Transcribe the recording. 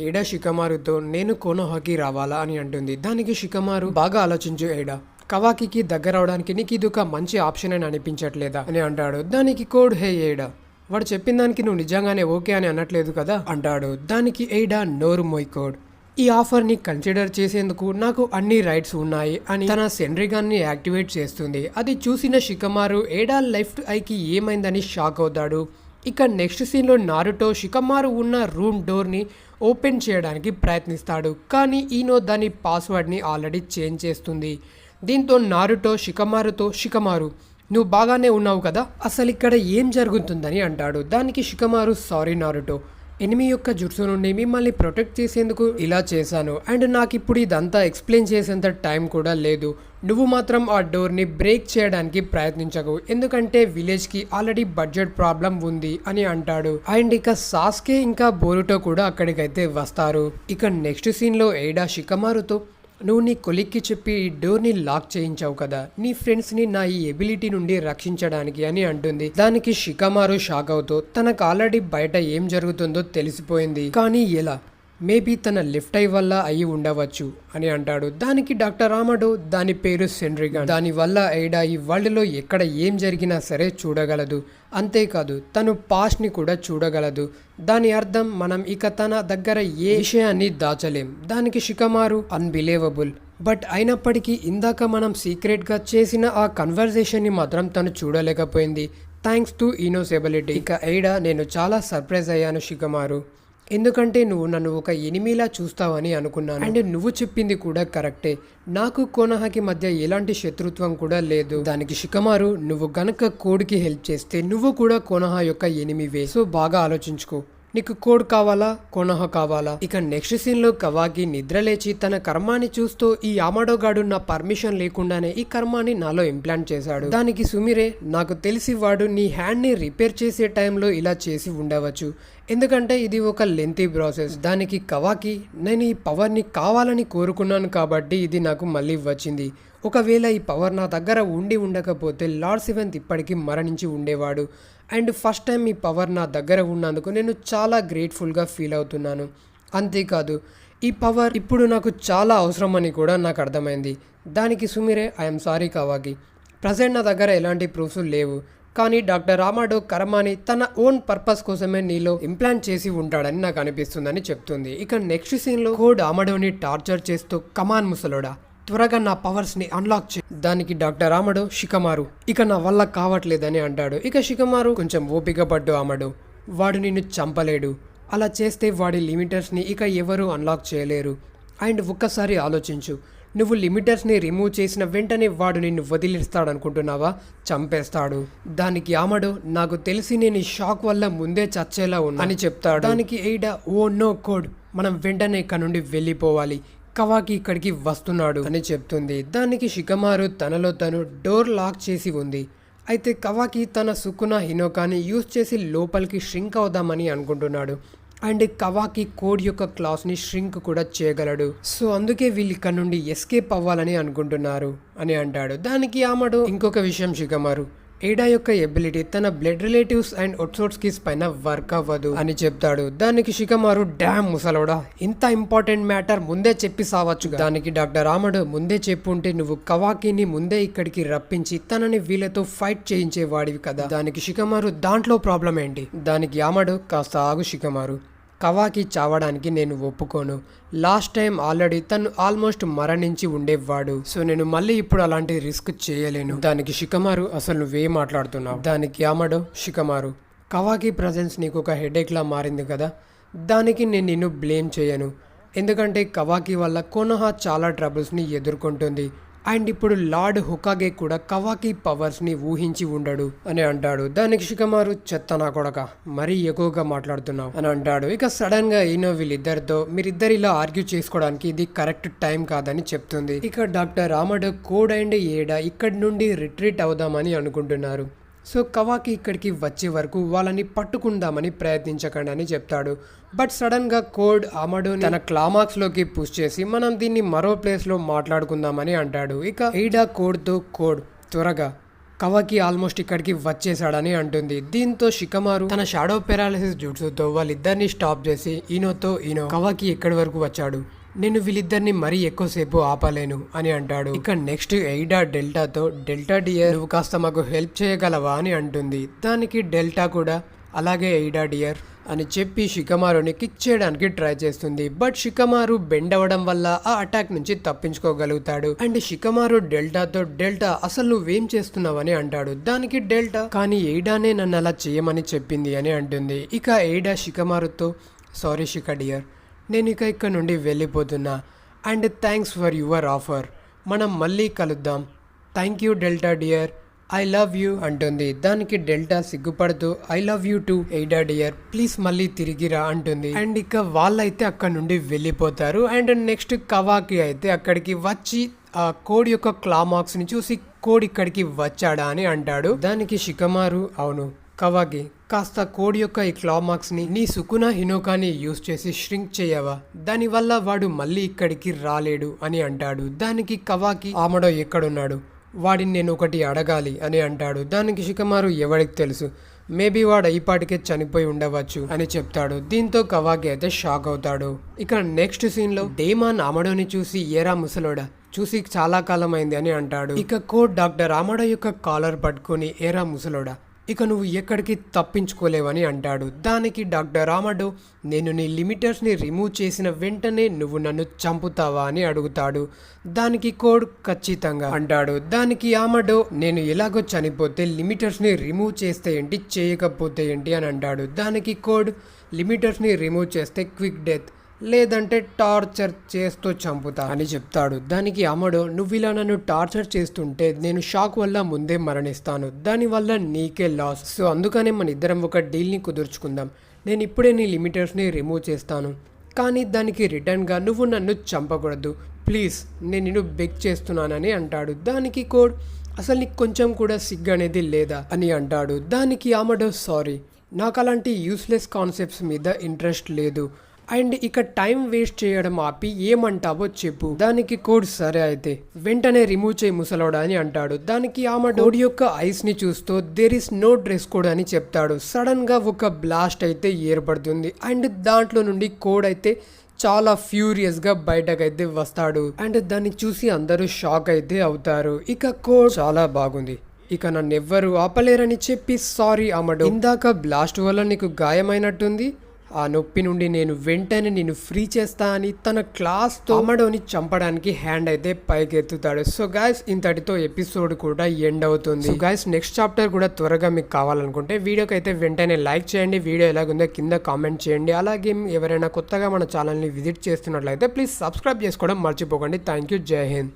ఏడా షికమారుతో నేను కోనోహాకి రావాలా అని అంటుంది. దానికి షికమారు బాగా ఆలోచించు ఏడా, కవాకికి దగ్గర అవడానికి నీకు ఇది ఒక మంచి ఆప్షన్ అని అనిపించట్లేదా అని అంటాడు. దానికి కోడ్ హే ఏడా, వాడు చెప్పిన దానికి నువ్వు నిజంగానే ఓకే అని అనట్లేదు కదా అంటాడు. దానికి ఏడా నోరు మోయ్ కోడ్, ఈ ఆఫర్ ని కన్సిడర్ చేసేందుకు నాకు అన్ని రైట్స్ ఉన్నాయి అని తన సెండ్రిగాన్ని యాక్టివేట్ చేస్తుంది. అది చూసిన షికమారు ఏడా లెఫ్ట్ ఐకి ఏమైందని షాక్ అవుతాడు. ఇక నెక్స్ట్ సీన్లో నారుటో షికమారు ఉన్న రూమ్ డోర్ని ఓపెన్ చేయడానికి ప్రయత్నిస్తాడు. కానీ ఈనో దాని పాస్వర్డ్ని ఆల్రెడీ చేంజ్ చేస్తుంది. దీంతో నారుటో షికమారుతో షికమారు నువ్వు బాగానే ఉన్నావు కదా, అసలు ఇక్కడ ఏం జరుగుతుందని అంటాడు. దానికి షికమారు సారీ నారుటో, ఎనిమి యొక్క జుట్సు నుండి మిమ్మల్ని ప్రొటెక్ట్ చేసేందుకు ఇలా చేశాను అండ్ నాకు ఇప్పుడు ఇదంతా ఎక్స్ప్లెయిన్ చేసేంత టైం కూడా లేదు. నువ్వు మాత్రం ఆ డోర్ని బ్రేక్ చేయడానికి ప్రయత్నించకు, ఎందుకంటే విలేజ్కి ఆల్రెడీ బడ్జెట్ ప్రాబ్లం ఉంది అని అంటాడు. అండ్ ఇక సాస్కే ఇంకా బోరుటో కూడా అక్కడికైతే వస్తారు. ఇక నెక్స్ట్ సీన్లో ఏడా షికమారుతో నువ్వు నీ కొలిక్కి చెప్పి ఈ డోర్ని లాక్ చేయించావు కదా నీ ఫ్రెండ్స్ని నా ఈ ఎబిలిటీ నుండి రక్షించడానికి అని అంటుంది. దానికి షికమారు షాక్ అవుతూ తనకు ఆల్రెడీ బయట ఏం జరుగుతుందో తెలిసిపోయింది, కానీ ఎలా, మేబీ తన లెఫ్ట్ ఐ వల్ల అయి ఉండవచ్చు అని అంటాడు. దానికి డాక్టర్ రామడో దాని పేరు సెండ్రిగాన్, దాని వల్ల ఏడా ఈ వరల్డ్ లో ఎక్కడ ఏం జరిగినా సరే చూడగలదు, అంతేకాదు తను పాస్ట్ ని కూడా చూడగలదు. దాని అర్థం మనం ఇక తన దగ్గర ఏ విషయాన్ని దాచలేం. దానికి షికమారు అన్బిలీవబుల్, బట్ అయినప్పటికీ ఇందాక మనం సీక్రెట్ గా చేసిన ఆ కన్వర్జేషన్ ని మాత్రం తను చూడలేకపోయింది, థ్యాంక్స్ టు ఈనోస్ ఎబిలిటీ. ఇక ఏడా నేను చాలా సర్ప్రైజ్ అయ్యాను షికమారు, ఎందుకంటే నువ్వు నన్ను ఒక ఎనిమిలా చూస్తావని అనుకున్నాను అండ్ నువ్వు చెప్పింది కూడా కరెక్టే, నాకు కోనహాకి మధ్య ఎలాంటి శత్రుత్వం కూడా లేదు. దానికి షికమారు నువ్వు గనక కోడ్కి హెల్ప్ చేస్తే నువ్వు కూడా కోనహా యొక్క ఎనిమివే, సో బాగా ఆలోచించుకో, నీకు కోడ్ కావాలా కోనహా కావాలా. ఇక నెక్స్ట్ సీన్ లో కవాకి నిద్రలేచి తన కర్మాని చూస్తూ ఈ యామాడో గాడు నా పర్మిషన్ లేకుండానే ఈ కర్మాని నాలో ఇంప్లాంట్ చేశాడు. దానికి సుమిరే నాకు తెలిసి వాడు నీ హ్యాండ్ ని రిపేర్ చేసే టైంలో ఇలా చేసి ఉండవచ్చు, ఎందుకంటే ఇది ఒక లెంతీ ప్రాసెస్. దానికి కవాకి నేను ఈ పవర్ ని కావాలని కోరుకున్నాను కాబట్టి ఇది నాకు మళ్ళీ వచ్చింది, ఒకవేళ ఈ పవర్ నా దగ్గర ఉండి ఉండకపోతే లార్డ్ సెవెంత్ ఇప్పటికీ మరణించి ఉండేవాడు అండ్ ఫస్ట్ టైం ఈ పవర్ నా దగ్గర ఉన్నందుకు నేను చాలా గ్రేట్ఫుల్గా ఫీల్ అవుతున్నాను. అంతేకాదు ఈ పవర్ ఇప్పుడు నాకు చాలా అవసరం అని కూడా నాకు అర్థమైంది. దానికి సుమిరే ఐఎమ్ సారీ కవాకి, ప్రజెంట్ నా దగ్గర ఎలాంటి ప్రూఫ్స్ లేవు, కానీ డాక్టర్ రామాడో కర్మాని తన ఓన్ పర్పస్ కోసమే నీలో ఇంప్లాంట్ చేసి ఉంటాడని నాకు అనిపిస్తుందని చెప్తుంది. ఇక నెక్స్ట్ సీన్లో కోడ్ ఆమడోని టార్చర్ చేస్తూ కమాన్ ముసలోడా త్వరగా నా పవర్స్ ని అన్లాక్ చే. దానికి డాక్టర్ ఆమడో షికమారు ఇక నా వల్ల కావట్లేదని అంటాడు. ఇక షికమారు కొంచెం ఓపిక పడ్డు ఆమడో, వాడు నిన్ను చంపలేడు, అలా చేస్తే వాడి లిమిటర్స్ ని ఇక ఎవరు అన్లాక్ చేయలేరు. అండ్ ఒక్కసారి ఆలోచించు, నువ్వు లిమిటర్స్ ని రిమూవ్ చేసిన వెంటనే వాడు నిన్ను వదిలిస్తాడనుకుంటున్నావా, చంపేస్తాడు. దానికి ఆమడో నాకు తెలిసి నేను ఈ షాక్ వల్ల ముందే చచ్చేలా ఉన్నా అని చెప్తాడు. దానికి ఎయిడా ఓ నో కోడ్, మనం వెంటనే ఇక్కడ నుండి వెళ్ళిపోవాలి, కవాకి ఇక్కడికి వస్తున్నాడు అని చెప్తుంది. దానికి షికమారు తనలో తను డోర్ లాక్ చేసి ఉంది, అయితే కవాకి తన సుకునా హినోకాని యూజ్ చేసి లోపలికి ష్రింక్ అవుదామని అనుకుంటున్నాడు అండ్ కవాకి కోడ్ యొక్క క్లాస్ ని ష్రింక్ కూడా చేయగలడు, సో అందుకే వీళ్ళు ఇక్కడ నుండి ఎస్కేప్ అవ్వాలని అనుకుంటున్నారు అని అంటాడు. దానికి ఆమడో ఇంకొక విషయం షికమారు, ఏడా యొక్క ఎబిలిటీ తన బ్లడ్ రిలేటివ్స్ అండ్ ఒట్సోట్స్కిస్ పైన వర్క్ అవ్వదు అని చెప్తాడు. దానికి షికమారు డామ్ ముసలోడా ఇంత ఇంపార్టెంట్ మ్యాటర్ ముందే చెప్పి సావచ్చు. దానికి డాక్టర్ ఆమడో ముందే చెప్పుంటే నువ్వు కవాకిని ముందే ఇక్కడికి రప్పించి తనని వీళ్ళతో ఫైట్ చేయించేవాడివి కదా. దానికి షికమారు దాంట్లో ప్రాబ్లం ఏంటి. దానికి ఆమడో కాస్త ఆగు షికమారు, కవాకి చావడానికి నేను ఒప్పుకోను, లాస్ట్ టైం ఆల్రెడీ తను ఆల్మోస్ట్ మరణించి ఉండేవాడు, సో నేను మళ్ళీ ఇప్పుడు అలాంటి రిస్క్ చేయలేను. దానికి షికమారు అసలు నువ్వేం మాట్లాడుతున్నావు. దానికి ఆమడో షికమారు కవాకి ప్రజెన్స్ నీకు ఒక హెడేక్ లా మారింది కదా, దానికి నేను నిన్ను బ్లేమ్ చేయను, ఎందుకంటే కవాకి వల్ల కోనోహా చాలా ట్రబుల్స్ ని ఎదుర్కొంటుంది అండ్ ఇప్పుడు లార్డ్ హుకాగే కూడా కవాకి పవర్స్ ని ఊహించి ఉండడు అని అంటాడు. దానికి షికమారు చెత్త నా కొడక మరీ ఎక్కువగా మాట్లాడుతున్నావు అని అంటాడు. ఇక సడన్ గా ఈనో వీళ్ళిద్దరితో మీరిద్దరు ఇలా ఆర్గ్యూ చేసుకోవడానికి ఇది కరెక్ట్ టైం కాదని చెప్తుంది. ఇక డాక్టర్ రామడో కోడ్ అండ్ ఏడా ఇక్కడి నుండి రిట్రీట్ అవుదామని అనుకుంటున్నారు, సో కవాకి ఇక్కడికి వచ్చే వరకు వాళ్ళని పట్టుకుందామని ప్రయత్నించకండి అని చెప్తాడు. బట్ సడన్ గా కోడ్ ఆమడో తన క్లామాక్స్ లోకి పుష్ చేసి మనం దీన్ని మరో ప్లేస్ లో మాట్లాడుకుందామని అంటాడు. ఇక ఎయిడా కోడ్ తో కోడ్ త్వరగా కవాకి ఆల్మోస్ట్ ఇక్కడికి వచ్చేసాడని అంటుంది. దీంతో షికమారు తన షాడో పెరాలిసిస్ జుట్సుతో వాళ్ళిద్దరిని స్టాప్ చేసి ఈనో కవాకి ఎక్కడి వరకు వచ్చాడు, నేను వీళ్ళిద్దరిని మరీ ఎక్కువసేపు ఆపలేను అని అంటాడు. ఇక నెక్స్ట్ ఎయిడా డెల్టాతో, డెల్టా డియర్ నువ్వు కాస్త మాకు హెల్ప్ చేయగలవా అని అంటుంది. దానికి డెల్టా కూడా అలాగే ఎయిడా డియర్ అని చెప్పి షికమారుని కిక్ చేయడానికి ట్రై చేస్తుంది. బట్ షికమారు బెండ్ అవ్వడం వల్ల ఆ అటాక్ నుంచి తప్పించుకోగలుగుతాడు. అండ్ షికమారు డెల్టాతో, డెల్టా అసలు నువ్వేం చేస్తున్నావని అంటాడు. దానికి డెల్టా కానీ ఎయిడానే నన్ను అలా చేయమని చెప్పింది అని అంటుంది. ఇక ఎయిడా షికమారుతో, సారీ షిక డియర్, నేను ఇక ఇక్కడ నుండి వెళ్ళిపోతున్నా and thanks for your offer, మనం మళ్ళీ కలుద్దాం, thank you Delta dear, I love you అంటుంది. దానికి డెల్టా సిగ్గుపడుతూ I love you too Aida dear, please మళ్ళీ తిరిగిరా అంటుంది. అండ్ ఇక వాళ్ళైతే అక్కడ నుండి వెళ్ళిపోతారు. అండ్ నెక్స్ట్ కవాకి అయితే అక్కడికి వచ్చి ఆ కోడ్ యొక్క క్లా మార్క్స్ ని చూసి కోడ్ ఇక్కడికి వచ్చాడా అని అంటాడు. దానికి షికమారు, అవును కవాకి, కాస్త కోడ్ యొక్క ఈ క్లా మార్క్స్ ని నీ సుకునా హినోకాని యూజ్ చేసి ష్రింక్ చేయవా, దానివల్ల వాడు మళ్ళీ ఇక్కడికి రాలేడు అని అంటాడు. దానికి కవాకి, ఆమడో ఎక్కడున్నాడు, వాడిని నేను ఒకటి అడగాలి అని అంటాడు. దానికి షికమారు, ఎవరికి తెలుసు, మేబీ వాడు ఈపాటికే చనిపోయి ఉండవచ్చు అని చెప్తాడు. దీంతో కవాకి అయితే షాక్ అవుతాడు. ఇక నెక్స్ట్ సీన్ లో డేమాన్ ఆమడోని చూసి, ఏరా ముసలోడా, చూసి చాలా కాలం అయింది అని అంటాడు. ఇక కోడ్ డాక్టర్ ఆమడో యొక్క కాలర్ పట్టుకుని, ఏరా ముసలోడా, ఇక నువ్వు ఎక్కడికి తప్పించుకోలేవని అంటాడు. దానికి డాక్టర్ ఆమడో, నేను నీ లిమిటర్స్ని రిమూవ్ చేసిన వెంటనే నువ్వు నన్ను చంపుతావా అని అడుగుతాడు. దానికి కోడ్ ఖచ్చితంగా అంటాడు. దానికి ఆమడో, నేను ఎలాగో చనిపోతే లిమిటర్స్ని రిమూవ్ చేస్తే ఏంటి, చేయకపోతే ఏంటి అని అంటాడు. దానికి కోడ్, లిమిటర్స్ని రిమూవ్ చేస్తే క్విక్ డెత్, లేదంటే టార్చర్ చేస్తూ చంపుతా అని చెప్తాడు. దానికి ఆమడో, నువ్వు ఇలా నన్ను టార్చర్ చేస్తుంటే నేను షాక్ వల్ల ముందే మరణిస్తాను, దానివల్ల నీకే లాస్, సో అందుకనే మన ఇద్దరం ఒక డీల్ని కుదుర్చుకుందాం, నేను ఇప్పుడే నీ లిమిటర్స్ని రిమూవ్ చేస్తాను, కానీ దానికి రిటర్న్గా నువ్వు నన్ను చంపకూడదు, ప్లీజ్ నేను నిన్ను బెగ్ చేస్తున్నానని అంటాడు. దానికి కోడ్, అసలు నీకు కొంచెం కూడా సిగ్గు అనేది లేదా అని అంటాడు. దానికి ఆమడో, సారీ, నాకు అలాంటి యూస్లెస్ కాన్సెప్ట్స్ మీద ఇంట్రెస్ట్ లేదు అండ్ ఇక టైం వేస్ట్ చేయడం ఆపి ఏమంటావో చెప్పు. దానికి కోడ్, సరే అయితే వెంటనే రిమూవ్ చేయి ముసలోడా అని అంటాడు. దానికి ఆమె కోడ్ యొక్క ఐస్ ని చూస్తూ there is no dress code అని చెప్తాడు. సడన్ గా ఒక బ్లాస్ట్ అయితే ఏర్పడుతుంది అండ్ దాంట్లో నుండి కోడ్ అయితే చాలా ఫ్యూరియస్ గా బయటకైతే వస్తాడు అండ్ దాన్ని చూసి అందరూ షాక్ అయితే అవుతారు. ఇక కోడ్, చాలా బాగుంది, ఇక నన్ను ఎవ్వరు ఆపలేరని చెప్పి, సారీ అమడు, ఇందాక బ్లాస్ట్ వల్ల నీకు గాయమైనట్టుంది, ఆ నొప్పి నుండి నేను వెంటనే నిన్ను ఫ్రీ చేస్తా అని తన క్లాస్తో అమడోని చంపడానికి హ్యాండ్ అయితే పైకెత్తుతాడు. సో గైస్, ఇంతటితో ఎపిసోడ్ కూడా ఎండ్ అవుతుంది. సో గైస్, నెక్స్ట్ చాప్టర్ కూడా త్వరగా మీకు కావాలనుకుంటే వీడియోకి అయితే వెంటనే లైక్ చేయండి, వీడియో ఎలాగుందో కింద కామెంట్ చేయండి. అలాగే ఎవరైనా కొత్తగా మన ఛానల్ని విజిట్ చేస్తున్నట్లయితే ప్లీజ్ సబ్స్క్రైబ్ చేసుకోవడం మర్చిపోకండి. థ్యాంక్ యూ, జై హింద్.